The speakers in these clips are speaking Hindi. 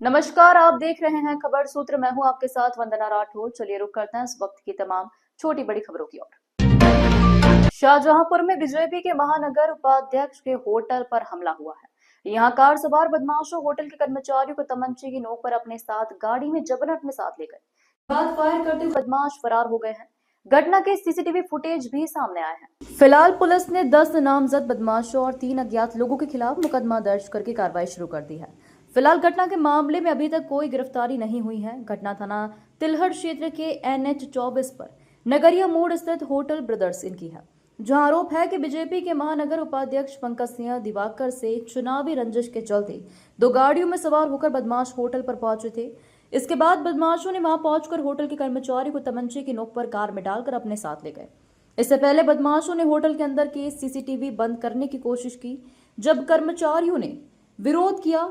नमस्कार, आप देख रहे हैं खबर सूत्र। मैं हूं आपके साथ वंदना राठौर। चलिए रुक करते हैं इस वक्त की तमाम छोटी बड़ी खबरों की ओर। शाहजहांपुर में बीजेपी के महानगर उपाध्यक्ष के होटल पर हमला हुआ है। यहां कार सवार बदमाशों होटल के कर्मचारियों को तमंचे की नोक पर अपने साथ गाड़ी में जबरन अपने साथ ले गए। बाद फायर करते हुए बदमाश फरार हो गए हैं। घटना के सीसीटीवी फुटेज भी सामने आए हैं। फिलहाल पुलिस ने 10 नामजद बदमाशों और 3 अज्ञात लोगों के खिलाफ मुकदमा दर्ज करके कार्रवाई शुरू कर दी है। फिलहाल घटना के मामले में अभी तक कोई गिरफ्तारी नहीं हुई है। घटना थाना तिलहट क्षेत्र के NH 24 पर नगरिया मोड़ स्थित होटल ब्रदर्स इनकी है, जहां आरोप है कि बीजेपी के महानगर उपाध्यक्ष पंकज सिंह दिवाकर से चुनावी रंजिश के चलते 2 गाड़ियों में सवार होकर बदमाश होटल पर पहुंचे थे। इसके बाद बदमाशों ने वहां पहुंचकर होटल के कर्मचारी को तमंचे की नोक पर कार में डालकर अपने साथ ले गए। इससे पहले बदमाशों ने होटल के अंदर के सीसीटीवी बंद करने की कोशिश की। जब कर्मचारियों ने विरोध किया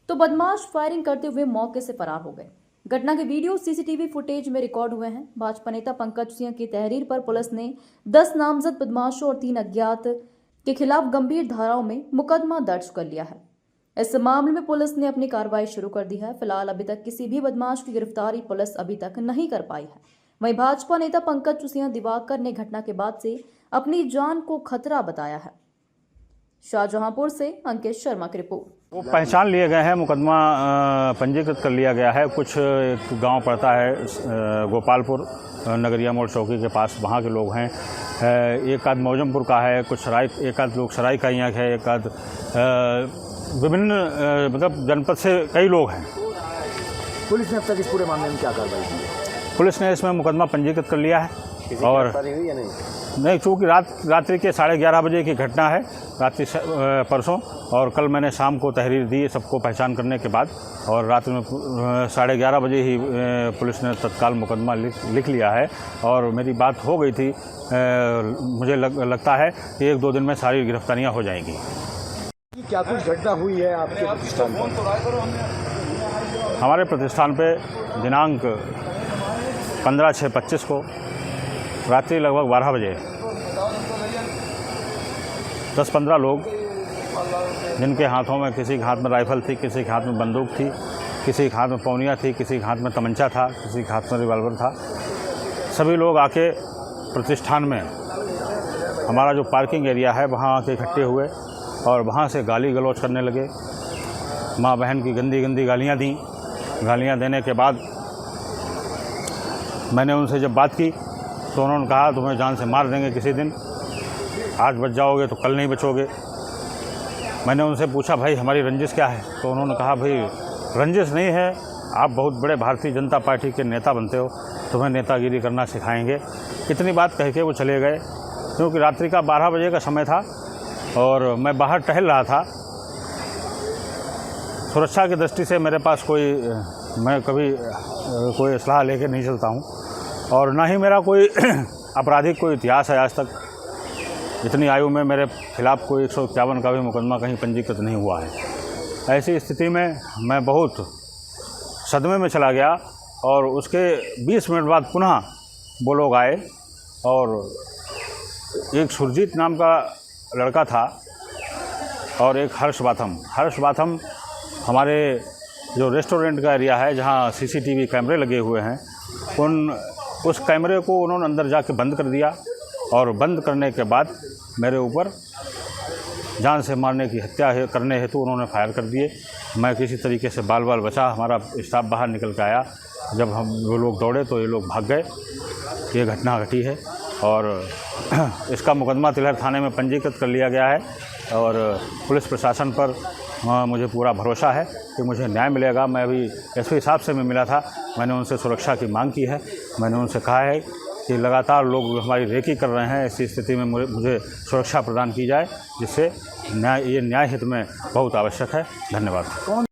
तो बदमाश फायरिंग करते हुए मौके से फरार हो गए। घटना के वीडियो सीसीटीवी फुटेज में रिकॉर्ड हुए हैं। भाजपा नेता पंकज सिंह की तहरीर पर पुलिस ने 10 नामजद बदमाशों और 3 अज्ञात के खिलाफ गंभीर धाराओं में मुकदमा दर्ज कर लिया है। इस मामले में पुलिस ने अपनी कार्रवाई शुरू कर दी है। फिलहाल अभी तक किसी भी बदमाश की गिरफ्तारी पुलिस अभी तक नहीं कर पाई है। वहीं भाजपा नेता पंकज सिंह दिवाकर ने घटना के बाद से अपनी जान को खतरा बताया है। शाहजहांपुर से अंकित शर्मा की रिपोर्ट। वो पहचान लिए गए हैं, मुकदमा पंजीकृत कर लिया गया है। कुछ एक गांव पड़ता है गोपालपुर नगरिया मोड़ चौकी के पास, वहाँ के लोग हैं। एक आध मौजमपुर का है, कुछ सराय, एक आध लोग सराय का यहाँ है, एक आध विभिन्न मतलब जनपद से कई लोग हैं। पुलिस ने अब तक इस पूरे मामले में क्या कार्रवाई की है? पुलिस ने इसमें मुकदमा पंजीकृत कर लिया है। और हुई या नहीं, चूँकि रात्रि के 11:30 बजे की घटना है, रात्रि परसों, और कल मैंने शाम को तहरीर दी सबको पहचान करने के बाद, और रात में 11:30 बजे ही पुलिस ने तत्काल मुकदमा लिख लिया है। और मेरी बात हो गई थी, मुझे लगता है कि 1-2 दिन में सारी गिरफ्तारियां हो जाएंगी। क्या कुछ घटना हुई है आपके प्रतिष्ठान पर? हमारे प्रतिष्ठान पे दिनांक 15/6/25 को रात्रि लगभग 12 बजे 10-15 लोग, जिनके हाथों में, किसी के हाथ में राइफल थी, किसी के हाथ में बंदूक थी, किसी के हाथ में पौनिया थी, किसी के हाथ में तमंचा था, किसी के हाथ में रिवॉल्वर था, सभी लोग आके प्रतिष्ठान में, हमारा जो पार्किंग एरिया है, वहाँ आके इकट्ठे हुए और वहाँ से गाली गलौज करने लगे। माँ बहन की गंदी गंदी गालियाँ दी। गालियाँ देने के बाद मैंने उनसे जब बात की तो उन्होंने कहा तुम्हें जान से मार देंगे किसी दिन, आज बच जाओगे तो कल नहीं बचोगे। मैंने उनसे पूछा भाई हमारी रंजिश क्या है, तो उन्होंने कहा भाई रंजिश नहीं है, आप बहुत बड़े भारतीय जनता पार्टी के नेता बनते हो, तुम्हें नेतागिरी करना सिखाएंगे। इतनी बात कह के वो चले गए। क्योंकि रात्रि का 12 बजे का समय था और मैं बाहर टहल रहा था। सुरक्षा की दृष्टि से मेरे पास मैं कभी कोई सलाह लेके नहीं चलता हूँ, और ना ही मेरा कोई आपराधिक कोई इतिहास है। आज तक इतनी आयु में मेरे खिलाफ़ कोई 151 का भी मुकदमा कहीं पंजीकृत नहीं हुआ है। ऐसी स्थिति में मैं बहुत सदमे में चला गया, और उसके 20 मिनट बाद पुनः वो लोग आए, और एक सुरजीत नाम का लड़का था और एक हर्ष बाथम हमारे जो रेस्टोरेंट का एरिया है, जहाँ CCTV कैमरे लगे हुए हैं, उस कैमरे को उन्होंने अंदर जाके बंद कर दिया, और बंद करने के बाद मेरे ऊपर जान से मारने की हत्या करने हेतु उन्होंने फायर कर दिए। मैं किसी तरीके से बाल बचा, हमारा स्टाफ बाहर निकल के आया। जब वो लोग दौड़े तो ये लोग भाग गए। ये घटना घटी है, और इसका मुकदमा तिलहट थाने में पंजीकृत कर लिया गया है। और पुलिस प्रशासन पर मुझे पूरा भरोसा है कि मुझे न्याय मिलेगा। मैं अभी SP साहब से मैं मिला था, मैंने उनसे सुरक्षा की मांग की है। मैंने उनसे कहा है कि लगातार लोग हमारी रेकी कर रहे हैं, ऐसी स्थिति में मुझे सुरक्षा प्रदान की जाए, जिससे न्याय हित में बहुत आवश्यक है। धन्यवाद।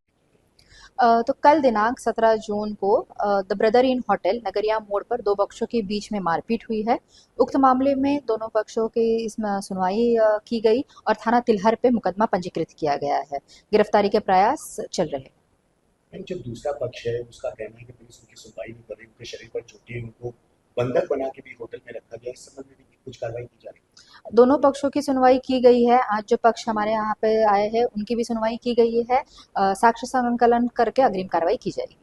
तो कल दिनांक 17 जून को द ब्रदर इन होटल नगरिया मोड़ पर 2 पक्षों के बीच में मारपीट हुई है। उक्त मामले में दोनों पक्षों की इसमें सुनवाई की गई और थाना तिलहर पे मुकदमा पंजीकृत किया गया है। गिरफ्तारी के प्रयास चल रहे हैं। जो दूसरा पक्ष है उसका कहना है कि पुलिस उनकी सुनवाई नहीं कर रही, उनके शरीर पर चोटें, उनको बंधक बना के भी होटल में रखा गया। इस संबंध में भी कुछ कार्रवाई की जा रही है? दोनों पक्षों की सुनवाई की गई है। आज जो पक्ष हमारे यहाँ पे आए हैं उनकी भी सुनवाई की गई है। साक्ष्य संकलन करके अग्रिम कार्रवाई की जाएगी।